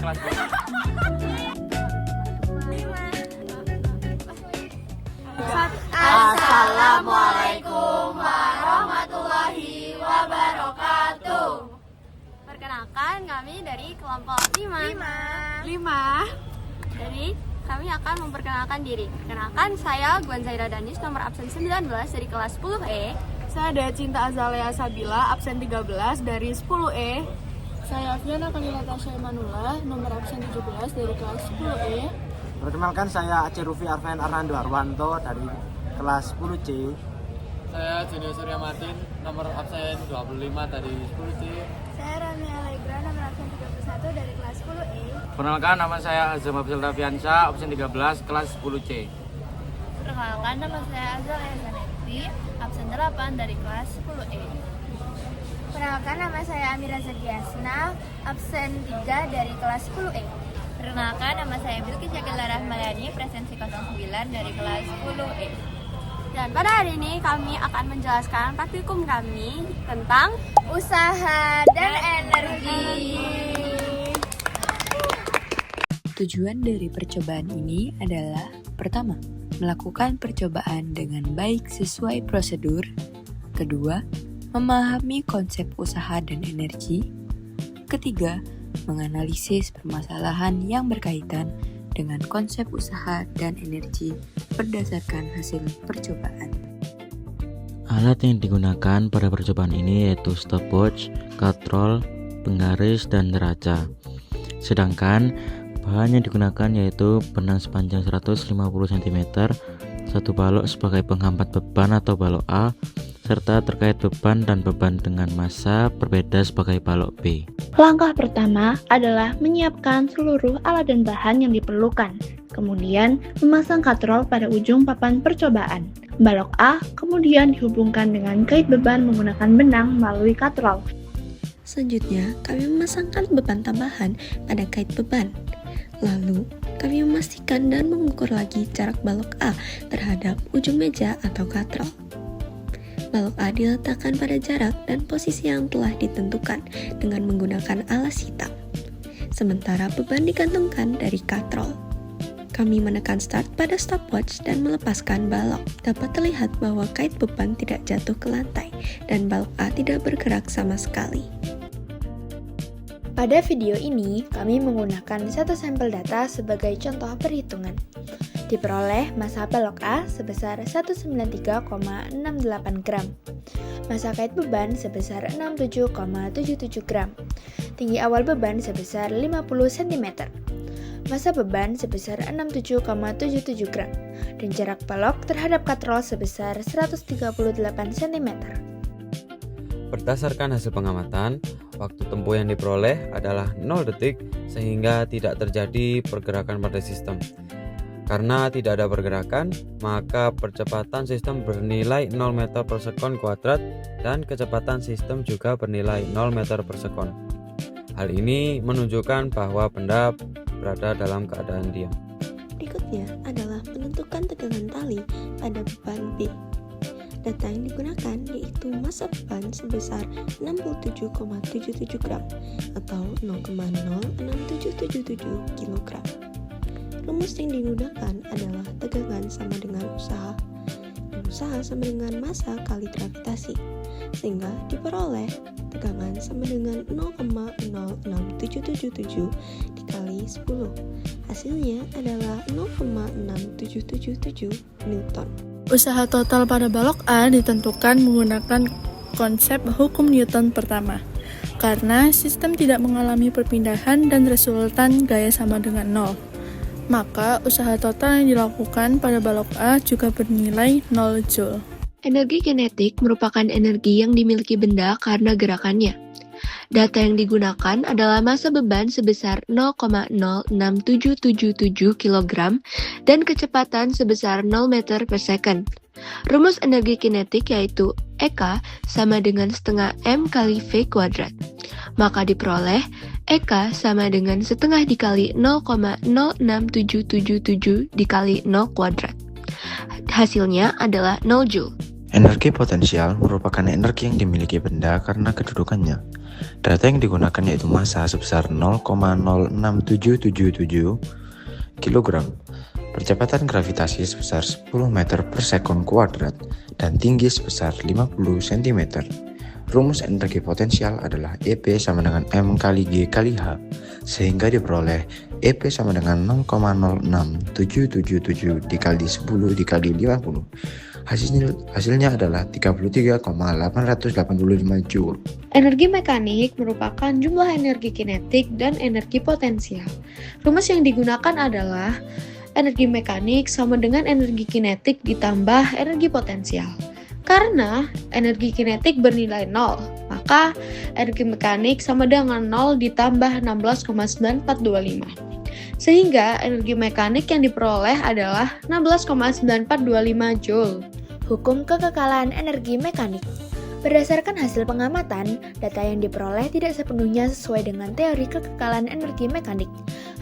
kelas 10. Assalamualaikum warahmatullahi wabarakatuh. Perkenalkan, kami dari kelompok 5. Jadi kami akan memperkenalkan diri. Perkenalkan, saya Gwan Zaira Danis, nomor absen 19 dari kelas 10E. Saya ada Cinta Azalea Sabila, absen 13 dari 10E. Saya Afiana Kamila Tasya Imanullah, nomor absen 17 dari kelas 10E. Perkenalkan, saya Aceh Rufi Arven Arnando Arwanto dari kelas 10C. Saya Junior Surya Martin, nomor absen 25 dari 10C. Saya Rami Alegra, nomor absen 31 dari kelas 10E. Perkenalkan, nama saya Azam Abdul Rafiansyah, absen 13, kelas 10C. Perkenalkan, nama saya Azalea Zanetti, absen 8 dari kelas 10E. Perkenalkan, nama saya Amira Zakiasna, absen 3 dari kelas 10E. Perkenalkan, nama saya Bilqis Syakila Rahmayani, presensi 09 dari kelas 10E. Dan pada hari ini kami akan menjelaskan praktikum kami tentang Usaha dan energi. Tujuan dari percobaan ini adalah: pertama, melakukan percobaan dengan baik sesuai prosedur. Kedua, memahami konsep usaha dan energi. Ketiga, menganalisis permasalahan yang berkaitan dengan konsep usaha dan energi berdasarkan hasil percobaan. Alat yang digunakan pada percobaan ini yaitu stopwatch, katrol, penggaris, dan neraca. Sedangkan bahan yang digunakan yaitu benang sepanjang 150 cm, satu balok sebagai penghambat beban atau balok A, serta terkait beban dan beban dengan massa berbeda sebagai balok B. Langkah pertama adalah menyiapkan seluruh alat dan bahan yang diperlukan. Kemudian, memasang katrol pada ujung papan percobaan. Balok A kemudian dihubungkan dengan kait beban menggunakan benang melalui katrol. Selanjutnya, kami memasangkan beban tambahan pada kait beban. Lalu, kami memastikan dan mengukur lagi jarak balok A terhadap ujung meja atau katrol. Balok A diletakkan pada jarak dan posisi yang telah ditentukan dengan menggunakan alas hitam. Sementara beban digantungkan dari katrol. Kami menekan start pada stopwatch dan melepaskan balok. Dapat terlihat bahwa kait beban tidak jatuh ke lantai dan balok A tidak bergerak sama sekali. Pada video ini, kami menggunakan satu sampel data sebagai contoh perhitungan. Diperoleh massa balok A sebesar 193,68 gram. Massa kait beban sebesar 67,77 gram. Tinggi awal beban sebesar 50 cm. Massa beban sebesar 67,77 gram. Dan jarak balok terhadap katrol sebesar 138 cm. Berdasarkan hasil pengamatan, waktu tempuh yang diperoleh adalah 0 detik sehingga tidak terjadi pergerakan pada sistem. Karena tidak ada pergerakan, maka percepatan sistem bernilai 0 meter per sekon kuadrat dan kecepatan sistem juga bernilai 0 meter per sekon. Hal ini menunjukkan bahwa benda berada dalam keadaan diam. Berikutnya adalah menentukan tegangan tali pada beban B. Data yang digunakan yaitu massa beban sebesar 67,77 gram atau 0,06777 kg. Rumus yang digunakan adalah tegangan sama dengan usaha, dan usaha sama dengan massa kali gravitasi, sehingga diperoleh tegangan sama dengan 0,06777 dikali 10. Hasilnya adalah 0,6777 Newton. Usaha total pada balok A ditentukan menggunakan konsep hukum Newton pertama. Karena sistem tidak mengalami perpindahan dan resultan gaya sama dengan 0. Maka usaha total yang dilakukan pada balok A juga bernilai 0 Joule. Energi kinetik merupakan energi yang dimiliki benda karena gerakannya. Data yang digunakan adalah massa beban sebesar 0,06777 kg dan kecepatan sebesar 0 meter per second. Rumus energi kinetik yaitu EK sama dengan setengah M kali V kuadrat. Maka diperoleh EK sama dengan setengah dikali 0,06777 dikali 0 kuadrat. Hasilnya adalah 0 Joule. Energi potensial merupakan energi yang dimiliki benda karena kedudukannya. Data yang digunakan yaitu massa sebesar 0,06777 kg, percepatan gravitasi sebesar 10 meter per sekon kuadrat, dan tinggi sebesar 50 cm. Rumus energi potensial adalah EP sama dengan M kali G kali H, sehingga diperoleh EP sama dengan 0,06777 dikali 10 dikali 50. Hasilnya adalah 33,885 Joule. Energi mekanik merupakan jumlah energi kinetik dan energi potensial. Rumus yang digunakan adalah energi mekanik sama dengan energi kinetik ditambah energi potensial. Karena energi kinetik bernilai 0, maka energi mekanik sama dengan 0 ditambah 16,9425. Sehingga energi mekanik yang diperoleh adalah 16,9425 Joule. Hukum kekekalan energi mekanik. Berdasarkan hasil pengamatan, data yang diperoleh tidak sepenuhnya sesuai dengan teori kekekalan energi mekanik.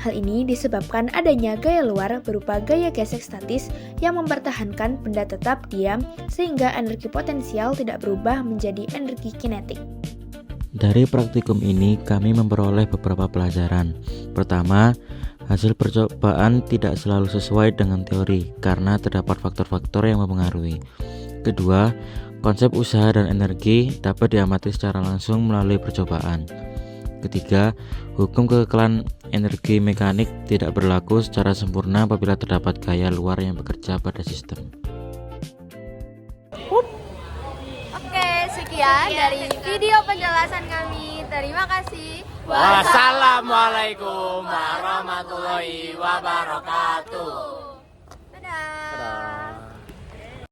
Hal ini disebabkan adanya gaya luar berupa gaya gesek statis yang mempertahankan benda tetap diam sehingga energi potensial tidak berubah menjadi energi kinetik. Dari praktikum ini kami memperoleh beberapa pelajaran. Pertama, hasil percobaan tidak selalu sesuai dengan teori karena terdapat faktor-faktor yang mempengaruhi. Kedua, konsep usaha dan energi dapat diamati secara langsung melalui percobaan. Ketiga, hukum kekekalan energi mekanik tidak berlaku secara sempurna apabila terdapat gaya luar yang bekerja pada sistem. Oke, sekian dari video penjelasan kami. Terima kasih. Wassalamualaikum warahmatullahi wabarakatuh.